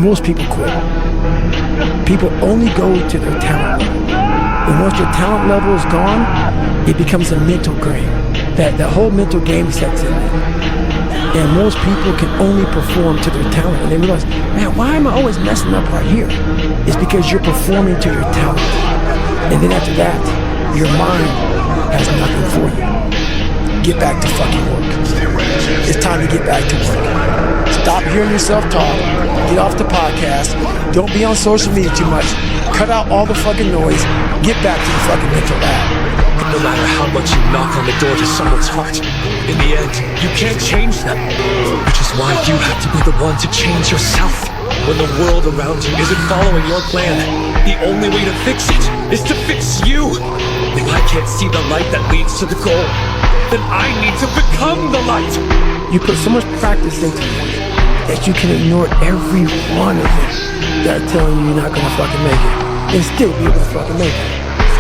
most people quit. People only go to their talent level. And once their talent level is gone, it becomes a mental game. That whole mental game sets in there. And most people can only perform to their talent. And they realize, man, why am I always messing up right here? It's because you're performing to your talent. And then after that, your mind has nothing for you. Get back to fucking work. It's time to get back to work. Stop hearing yourself talk. Get off the podcast. Don't be on social media too much. Cut out all the fucking noise. Get back to the fucking mental lab. No matter how much you knock on the door to someone's heart, in the end, you can't change them. Which is why you have to be the one to change yourself. When the world around you isn't following your plan, the only way to fix it is to fix you. If I can't see the light that leads to the goal, then I need to become the light. You put so much practice into it that you can ignore every one of them that are telling you you're not gonna fucking make it, and still be able to fucking make it.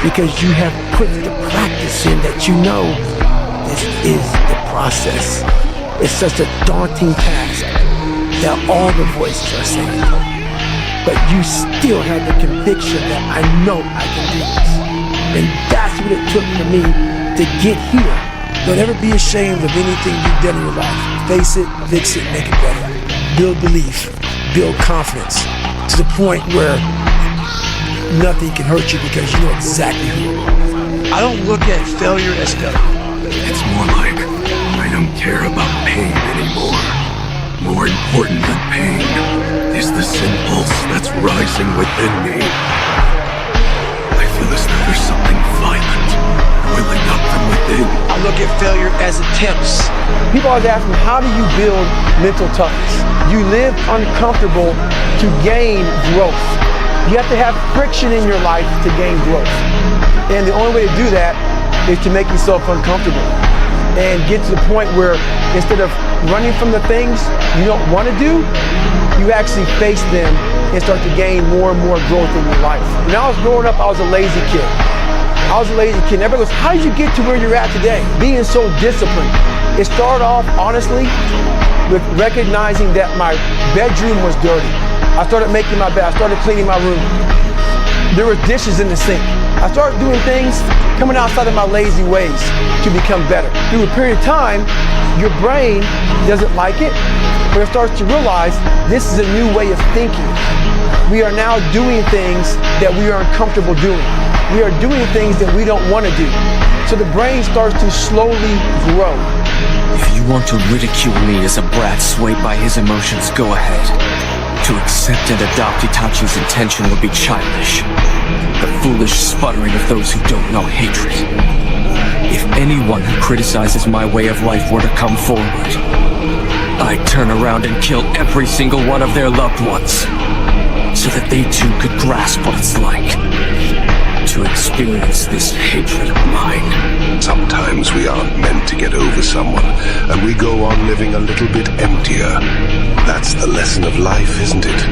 Because you have put the practice in that you know this is the process. It's such a daunting task that all the voices are saying. But you still have the conviction that I know I can do this. And that's what it took for me to get here. Don't ever be ashamed of anything you've done in your life. Face it, fix it, make it better. Build belief, build confidence to the point where nothing can hurt you because you know exactly who you are. I don't look at failure as failure. It's more like I don't care about pain anymore. More important than pain is this impulse that's rising within me. I feel as though there's something violent welling up from within. I look at failure as attempts. People always ask me, how do you build mental toughness? You live uncomfortable to gain growth. You have to have friction in your life to gain growth. And the only way to do that is to make yourself uncomfortable and get to the point where instead of running from the things you don't want to do, you actually face them and start to gain more and more growth in your life. When I was growing up, I was a lazy kid. And everybody goes, how did you get to where you're at today? Being so disciplined. It started off, honestly, with recognizing that my bedroom was dirty. I started making my bed. I started cleaning my room. There were dishes in the sink. I started doing things, coming outside of my lazy ways to become better. Through a period of time, your brain doesn't like it, but it starts to realize this is a new way of thinking. We are now doing things that we are uncomfortable doing. We are doing things that we don't want to do. So the brain starts to slowly grow. If you want to ridicule me as a brat swayed by his emotions, go ahead. To accept and adopt Itachi's intention would be childish. The foolish sputtering of those who don't know hatred. If anyone who criticizes my way of life were to come forward, I'd turn around and kill every single one of their loved ones, so that they too could grasp what it's like to experience this hatred of mine. Sometimes we aren't meant to get over someone, and we go on living a little bit emptier. That's the lesson of life, isn't it?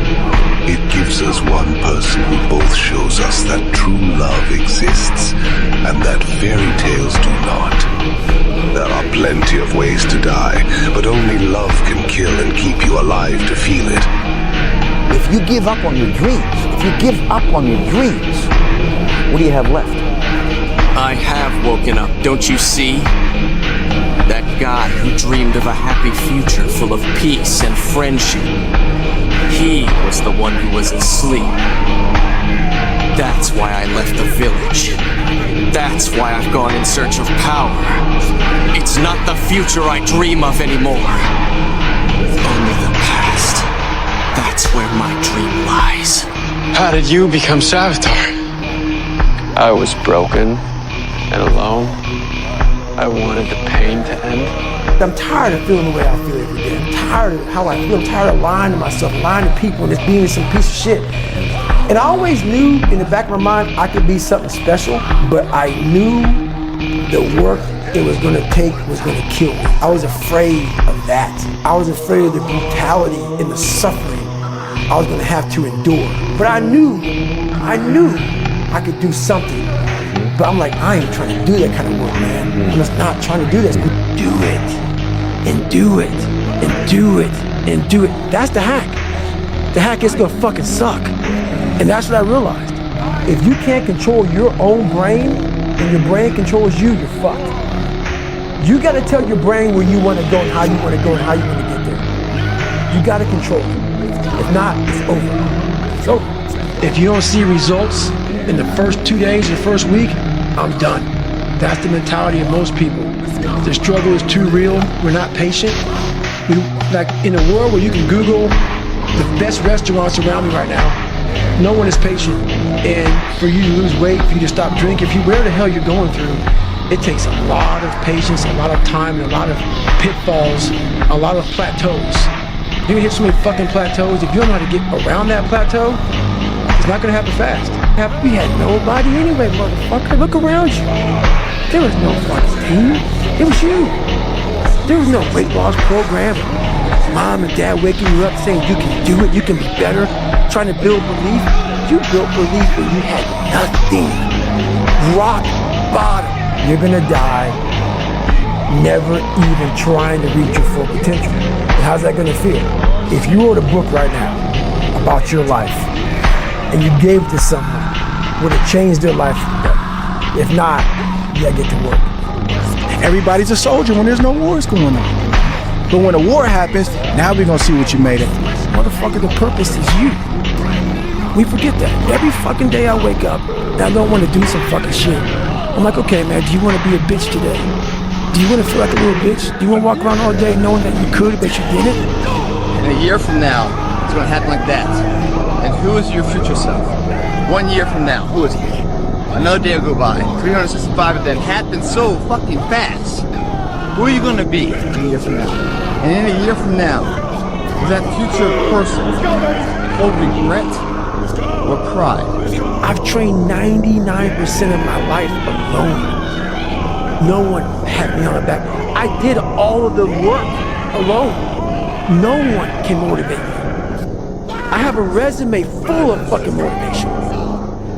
It gives us one person who both shows us that true love exists, and that fairy tales do not. There are plenty of ways to die, but only love can kill and keep you alive to feel it. If you give up on your dreams, what do you have left? I have woken up, don't you see? That guy who dreamed of a happy future full of peace and friendship. He was the one who was asleep. That's why I left the village. That's why I've gone in search of power. It's not the future I dream of anymore. Only the past. That's where my dream lies. How did you become Savitar? I was broken and alone. I wanted the pain to end. I'm tired of feeling the way I feel every day. I'm tired of how I feel. I'm tired of lying to myself, lying to people, and just being some piece of shit. And I always knew in the back of my mind I could be something special, but I knew the work it was going to take was going to kill me. I was afraid of that. I was afraid of the brutality and the suffering I was going to have to endure. But I knew I could do something. But I'm like, I ain't trying to do that kind of work, man. I'm just not trying to do this. Do it, and do it, and do it, and do it. That's the hack. the hack is gonna fucking suck. And that's what I realized. If you can't control your own brain and your brain controls you, you're fucked. You gotta tell your brain where you wanna go and how you wanna go and how you wanna get there. You gotta control it. If not, it's over. It's over. If you don't see results in the first 2 days or the first week, I'm done. That's the mentality of most people. The struggle is too real. We're not patient. Like in a world where you can Google the best restaurants around me right now, no one is patient. And for you to lose weight, for you to stop drinking, whatever the hell you're going through, it takes a lot of patience, a lot of time, and a lot of pitfalls, a lot of plateaus. You're gonna hit so many fucking plateaus. If you don't know how to get around that plateau, it's not gonna happen fast. We had nobody anyway, motherfucker. Look around you. There was no fucking team. It was you. There was no weight loss program. Mom and dad waking you up saying you can do it, you can be better, trying to build belief. You built belief when you had nothing. Rock bottom. You're gonna die never even trying to reach your full potential. And how's that gonna feel? If you wrote a book right now about your life and you gave it to someone, would it change their life? If not, you gotta get to work. Everybody's a soldier when there's no wars going on. But when a war happens, now we're gonna see what you made of. Motherfucker, the purpose is you. We forget that. Every fucking day I wake up and I don't want to do some fucking shit. I'm like, okay, man, do you want to be a bitch today? Do you want to feel like a little bitch? Do you want to walk around all day knowing that you could, but you didn't? And a year from now, it's gonna happen like that. And who is your future self? 1 year from now, who is he? Another day will go by. 365 of them happen so fucking fast. Who are you gonna be in a year from now? And in a year from now, is that future person full of regret or pride? I've trained 99% of my life alone. No one had me on the back. I did all of the work alone. No one can motivate me. I have a resume full of fucking motivation.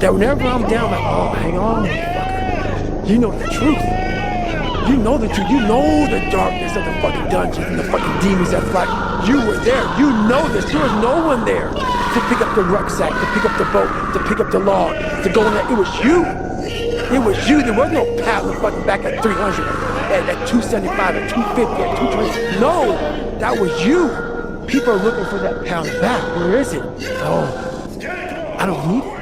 That whenever I'm down, like, oh, hang on, motherfucker. You know the truth. You know the truth. You know the darkness of the fucking dungeons and the fucking demons that fight. You were there. You know this. There was no one there to pick up the rucksack, to pick up the boat, to pick up the log, to go in there. It was you. It was you. There was no paddling fucking back at 300, at 275, at 250, at 220. No, that was you. People are looking for that pound back. Where is it? Oh, I don't need it.